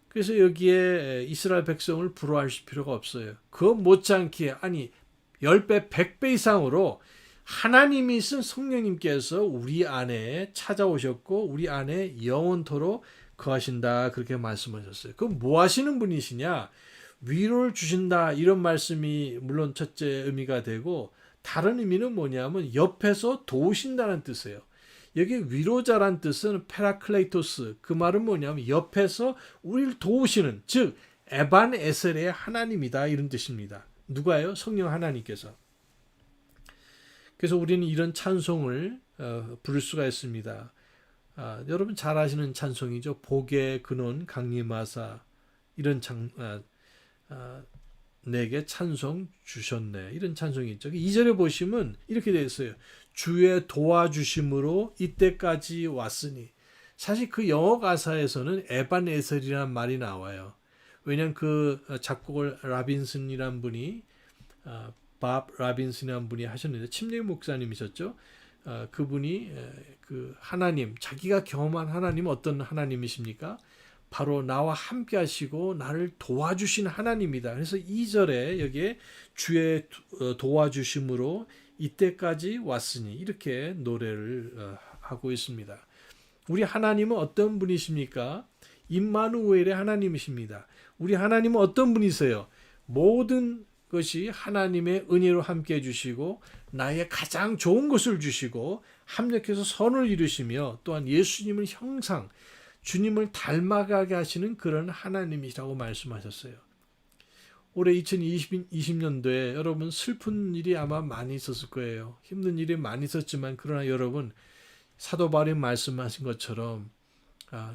그래서 여기에 이스라엘 백성을 부러워하실 필요가 없어요. 그거 못지않게 10배 100배 이상으로 하나님이신 성령님께서 우리 안에 찾아오셨고 우리 안에 영원토록 거하신다 그렇게 말씀하셨어요. 그럼 뭐 하시는 분이시냐? 위로를 주신다 이런 말씀이 물론 첫째 의미가 되고 다른 의미는 뭐냐면 옆에서 도우신다는 뜻이에요. 여기 위로자란 뜻은 페라클레이토스, 그 말은 뭐냐면 옆에서 우리를 도우시는, 즉 에반 에셀의 하나님이다 이런 뜻입니다. 누가요? 성령 하나님께서. 그래서 우리는 이런 찬송을 부를 수가 있습니다. 여러분 잘 아시는 찬송이죠. 복의 근원 강림하사 이런 내게 찬송 주셨네. 이런 찬송이 있죠. 2절에 보시면 이렇게 되어 있어요. 주의 도와주심으로 이때까지 왔으니. 사실 그 영어 가사에서는 에반에셀이라는 말이 나와요. 왜냐하면 그 작곡을 라빈슨이라는 분이 밥 라빈슨이라는 분이 하셨는데 침례 목사님이셨죠. 그분이 그 하나님, 자기가 경험한 하나님은 어떤 하나님이십니까? 바로 나와 함께 하시고 나를 도와주신 하나님이다. 그래서 2절에 여기에 주의 도와주심으로 이때까지 왔으니 이렇게 노래를 하고 있습니다. 우리 하나님은 어떤 분이십니까? 임마누엘의 하나님이십니다. 우리 하나님은 어떤 분이세요? 모든 것이 하나님의 은혜로 함께 해주시고 나의 가장 좋은 것을 주시고 합력해서 선을 이루시며 또한 예수님을 형상, 주님을 닮아가게 하시는 그런 하나님이라고 말씀하셨어요. 올해 2020년도에 여러분 슬픈 일이 아마 많이 있었을 거예요. 힘든 일이 많이 있었지만 그러나 여러분 사도 바울이 말씀하신 것처럼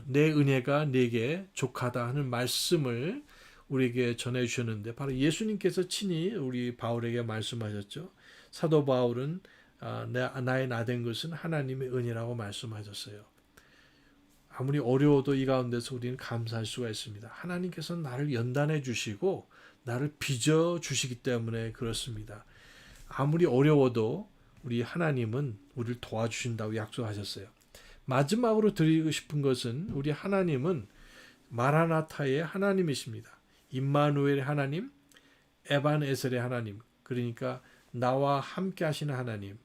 내 은혜가 내게 족하다 하는 말씀을 우리에게 전해주셨는데 바로 예수님께서 친히 우리 바울에게 말씀하셨죠. 사도 바울은 나의 나된 것은 하나님의 은혜라고 말씀하셨어요. 아무리 어려워도 이 가운데서 우리는 감사할 수가 있습니다. 하나님께서 나를 연단해 주시고 나를 빚어 주시기 때문에 그렇습니다. 아무리 어려워도 우리 하나님은 우리를 도와주신다고 약속하셨어요. 마지막으로 드리고 싶은 것은 우리 하나님은 마라나타의 하나님이십니다. 임마누엘의 하나님, 에반에셀의 하나님, 그러니까 나와 함께 하시는 하나님,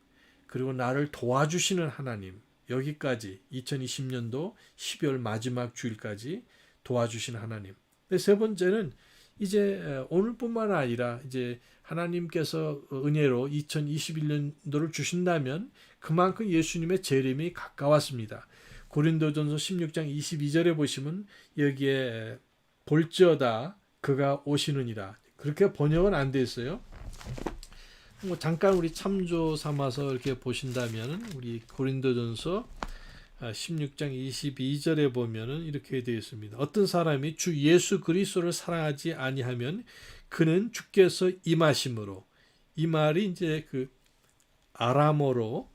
그리고 나를 도와주시는 하나님, 여기까지 2020년도 12월 마지막 주일까지 도와주신 하나님. 세 번째는 이제 오늘뿐만 아니라 이제 하나님께서 은혜로 2021년도를 주신다면 그만큼 예수님의 재림이 가까웠습니다. 고린도전서 16장 22절에 보시면 여기에 볼지어다 그가 오시느니라. 그렇게 번역은 안 돼 있어요. 잠깐 우리 참조 삼아서 이렇게 보신다면 우리 고린도전서 16장 22절에 보면은 이렇게 되어 있습니다. 어떤 사람이 주 예수 그리스도를 사랑하지 아니하면 그는 주께서 임하심으로, 이 말이 이제 그 아람어로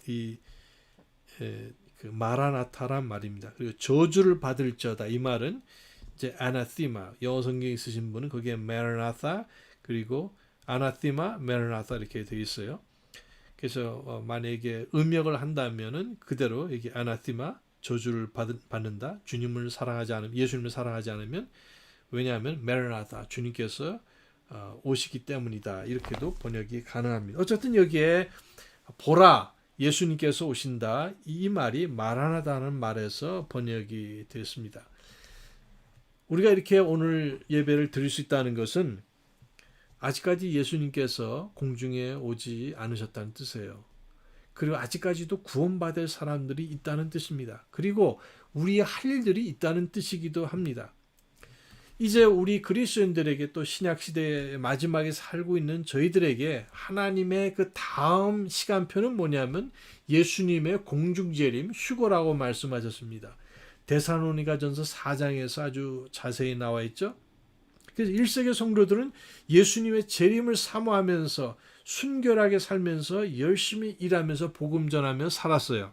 그 마라나타란 말입니다. 그리고 저주를 받을지어다, 이 말은 이제 아나티마, 영어 성경에 쓰신 분은 거기에 메라나타 그리고 아나티마, 메라나타 이렇게 되어 있어요. 그래서 만약에 음역을 한다면은 그대로 여기 아나티마, 저주를 받는다. 주님을 사랑하지 않으면, 예수님을 사랑하지 않으면, 왜냐하면 메라나타, 주님께서 오시기 때문이다. 이렇게도 번역이 가능합니다. 어쨌든 여기에 보라, 예수님께서 오신다, 이 말이 마라나다는 말에서 번역이 됐습니다. 우리가 이렇게 오늘 예배를 드릴 수 있다는 것은 아직까지 예수님께서 공중에 오지 않으셨다는 뜻이에요. 그리고 아직까지도 구원받을 사람들이 있다는 뜻입니다. 그리고 우리의 할 일들이 있다는 뜻이기도 합니다. 이제 우리 그리스도인들에게 또 신약시대의 마지막에 살고 있는 저희들에게 하나님의 그 다음 시간표는 뭐냐면 예수님의 공중재림, 휴거라고 말씀하셨습니다. 데살로니가전서 4장에서 아주 자세히 나와 있죠. 그래서 1세기 성도들은 예수님의 재림을 사모하면서 순결하게 살면서 열심히 일하면서 복음 전하며 살았어요.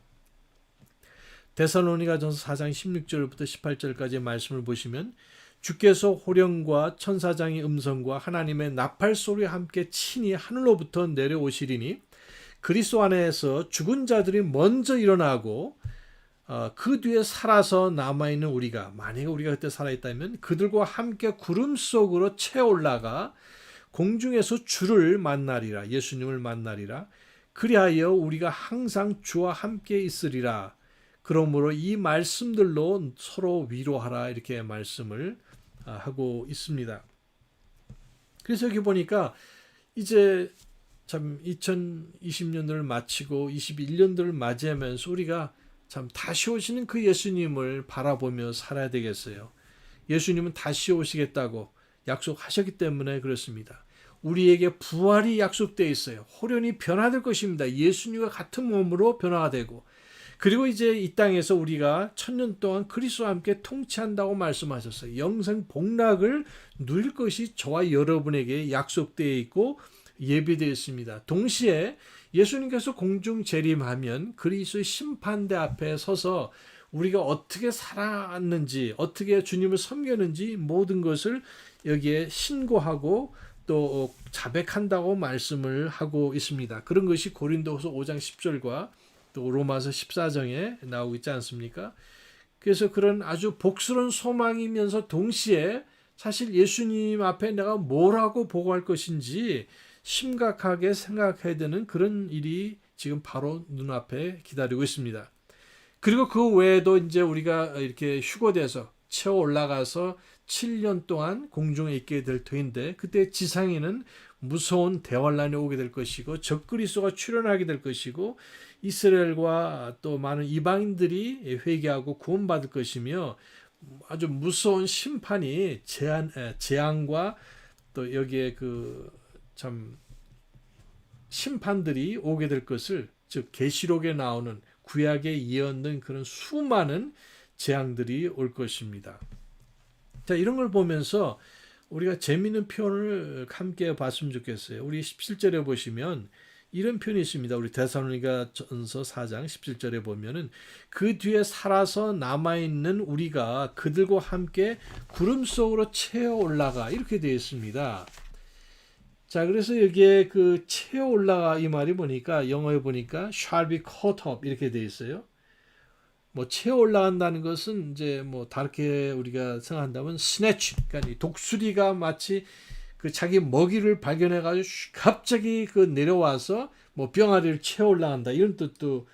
데살로니가전서 4장 16절부터 18절까지의 말씀을 보시면 주께서 호령과 천사장의 음성과 하나님의 나팔 소리와 함께 친히 하늘로부터 내려오시리니 그리스도 안에서 죽은 자들이 먼저 일어나고 그 뒤에 살아서 남아있는 우리가, 만약에 우리가 그때 살아있다면 그들과 함께 구름 속으로 채 올라가 공중에서 주를 만나리라, 예수님을 만나리라. 그리하여 우리가 항상 주와 함께 있으리라. 그러므로 이 말씀들로 서로 위로하라, 이렇게 말씀을 하고 있습니다. 그래서 여기 보니까 이제 참 2020년도를 마치고 21년도를 맞이하면서 우리가 참 다시 오시는 그 예수님을 바라보며 살아야 되겠어요. 예수님은 다시 오시겠다고 약속하셨기 때문에 그렇습니다. 우리에게 부활이 약속되어 있어요. 호련히 변화될 것입니다. 예수님과 같은 몸으로 변화가 되고, 그리고 이제 이 땅에서 우리가 1000년 동안 그리스도와 함께 통치한다고 말씀하셨어요. 영생 복락을 누릴 것이 저와 여러분에게 약속되어 있고 예비되어 있습니다. 동시에 예수님께서 공중 재림하면 그리스도의 심판대 앞에 서서 우리가 어떻게 살았는지, 어떻게 주님을 섬겼는지 모든 것을 여기에 신고하고 또 자백한다고 말씀을 하고 있습니다. 그런 것이 고린도후서 5장 10절과 또 로마서 14장에 나오고 있지 않습니까? 그래서 그런 아주 복스러운 소망이면서 동시에 사실 예수님 앞에 내가 뭐라고 보고할 것인지 심각하게 생각해야 되는 그런 일이 지금 바로 눈앞에 기다리고 있습니다. 그리고 그 외에도 이제 우리가 이렇게 휴거돼서 채워 올라가서 7년 동안 공중에 있게 될 터인데 그때 지상에는 무서운 대환란이 오게 될 것이고 적그리스도가 출현하게 될 것이고 이스라엘과 또 많은 이방인들이 회개하고 구원받을 것이며 아주 무서운 심판이 재앙과 또 여기에 그 참 심판들이 오게 될 것을 즉 계시록에 나오는 구약에 예언된 그런 수많은 재앙들이 올 것입니다. 자, 이런 걸 보면서 우리가 재미있는 표현을 함께 봤으면 좋겠어요. 우리 17절에 보시면 이런 표현이 있습니다. 우리 데살로니가전서 4장 17절에 보면은 그 뒤에 살아서 남아있는 우리가 그들과 함께 구름 속으로 채어 올라가 이렇게 되어 있습니다. 자, 그래서 여기에 그 채어 올라가 이 말이 보니까 영어에 보니까 shall be caught up 이렇게 되어 있어요. 뭐 채어 올라간다는 것은 이제 뭐 다르게 우리가 생각한다면 snatch, 그러니까 이 독수리가 마치 그 자기 먹이를 발견해 가지고 갑자기 그 내려와서 뭐 병아리를 채워 올라간다 이런 뜻도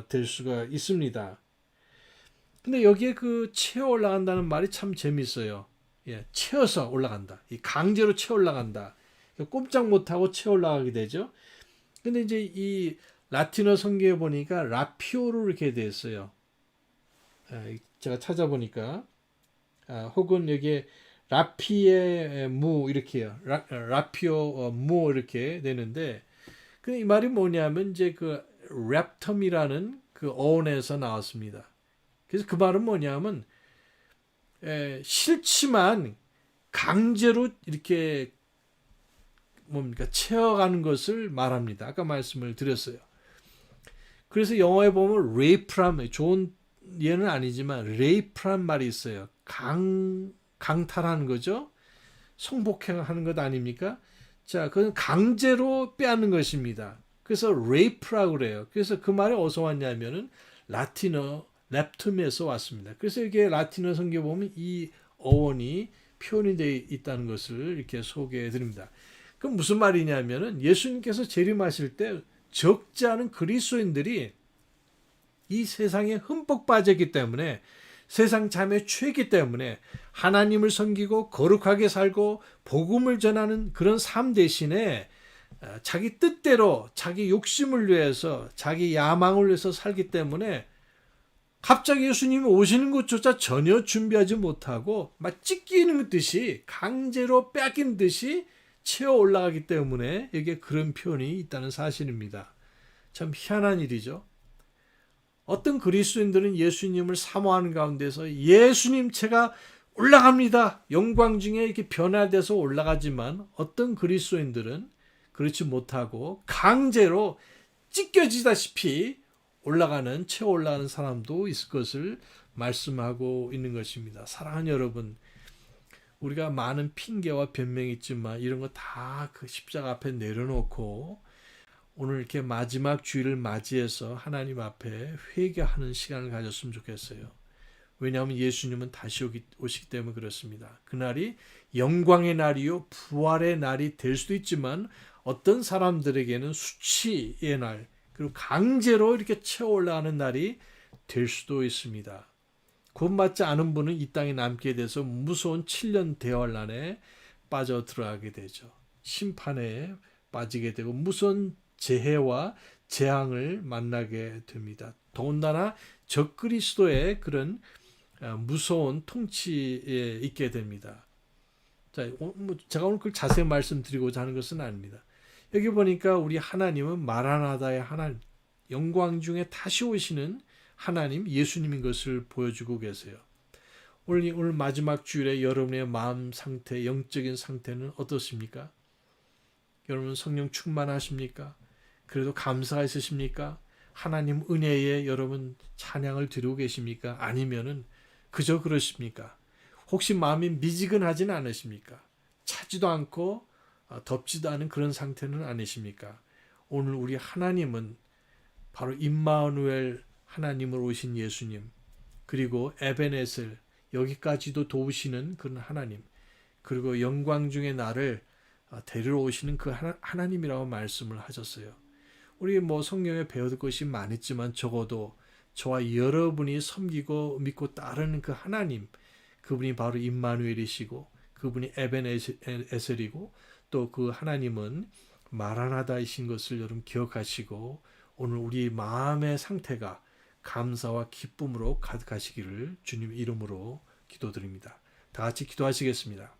될 수가 있습니다. 근데 여기에 그 채워 올라간다는 말이 참 재밌어요. 예, 채워서 올라간다. 이 강제로 채워 올라간다. 꼼짝 못하고 채워 올라가게 되죠. 근데 이제 이 라틴어 성경에 보니까 라피오로 이렇게 되어 있어요. 제가 찾아보니까 혹은 여기에 라피의 무 이렇게요. 라피오 무 이렇게 되는데 이 말이 뭐냐면 이제 그 랩텀이라는 그 어원에서 나왔습니다. 그래서 그 말은 뭐냐면 싫지만 강제로 이렇게 뭡니까 채워가는 것을 말합니다. 아까 말씀을 드렸어요. 그래서 영어에 보면 레이프란 좋은 예는 아니지만 레이프란 말이 있어요. 강탈하는 거죠. 성폭행하는 것 아닙니까? 자, 그건 강제로 빼앗는 것입니다. 그래서 레이프라고 그래요. 그래서 그 말이 어디서 왔냐면은 라틴어 랩툼에서 왔습니다. 그래서 이게 라틴어 성경에 보면 이 어원이 표현이 되어 있다는 것을 이렇게 소개해 드립니다. 그럼 무슨 말이냐면은 예수님께서 재림하실 때 적지 않은 그리스도인들이 이 세상에 흠뻑 빠졌기 때문에 세상 잠에 취했기 때문에 하나님을 섬기고 거룩하게 살고 복음을 전하는 그런 삶 대신에 자기 뜻대로 자기 욕심을 위해서 자기 야망을 위해서 살기 때문에 갑자기 예수님이 오시는 것조차 전혀 준비하지 못하고 막 찢기는 듯이 강제로 뺏긴 듯이 채워 올라가기 때문에 여기에 그런 표현이 있다는 사실입니다. 참 희한한 일이죠. 어떤 그리스도인들은 예수님을 사모하는 가운데서 예수님 제가 올라갑니다. 영광 중에 이렇게 변화돼서 올라가지만 어떤 그리스도인들은 그렇지 못하고 강제로 찢겨지다시피 올라가는 채워 올라가는 사람도 있을 것을 말씀하고 있는 것입니다. 사랑하는 여러분, 우리가 많은 핑계와 변명이 있지만 이런 거 다 그 십자가 앞에 내려놓고 오늘 이렇게 마지막 주일을 맞이해서 하나님 앞에 회개하는 시간을 가졌으면 좋겠어요. 왜냐하면 예수님은 다시 오시기 때문에 그렇습니다. 그날이 영광의 날이요 부활의 날이 될 수도 있지만 어떤 사람들에게는 수치의 날 그리고 강제로 이렇게 채워 올라가는 날이 될 수도 있습니다. 구원받지 않은 분은 이 땅에 남게 돼서 무서운 7년 대환란에 빠져 들어가게 되죠. 심판에 빠지게 되고 무서운 재해와 재앙을 만나게 됩니다. 더군다나 적그리스도의 그런 무서운 통치에 있게 됩니다. 자, 제가 오늘 그걸 자세히 말씀드리고자 하는 것은 아닙니다. 여기 보니까 우리 하나님은 마라나다의 하나님, 영광 중에 다시 오시는 하나님, 예수님인 것을 보여주고 계세요. 오늘 마지막 주일에 여러분의 마음 상태, 영적인 상태는 어떻습니까? 여러분 성령 충만하십니까? 그래도 감사가 있으십니까? 하나님 은혜에 여러분 찬양을 드리고 계십니까? 아니면은 그저 그러십니까? 혹시 마음이 미지근하지는 않으십니까? 차지도 않고 덥지도 않은 그런 상태는 아니십니까? 오늘 우리 하나님은 바로 임마누엘 하나님으로 오신 예수님, 그리고 에베네셀, 여기까지도 도우시는 그런 하나님, 그리고 영광 중에 나를 데리러 오시는 그 하나님이라고 말씀을 하셨어요. 우리 성경에 배울 것이 많았지만 적어도 저와 여러분이 섬기고 믿고 따르는 그 하나님, 그분이 바로 임마누엘이시고 그분이 에벤에셀이고 또 그 하나님은 마라나다이신 것을 여러분 기억하시고 오늘 우리 마음의 상태가 감사와 기쁨으로 가득하시기를 주님 이름으로 기도드립니다. 다 같이 기도하시겠습니다.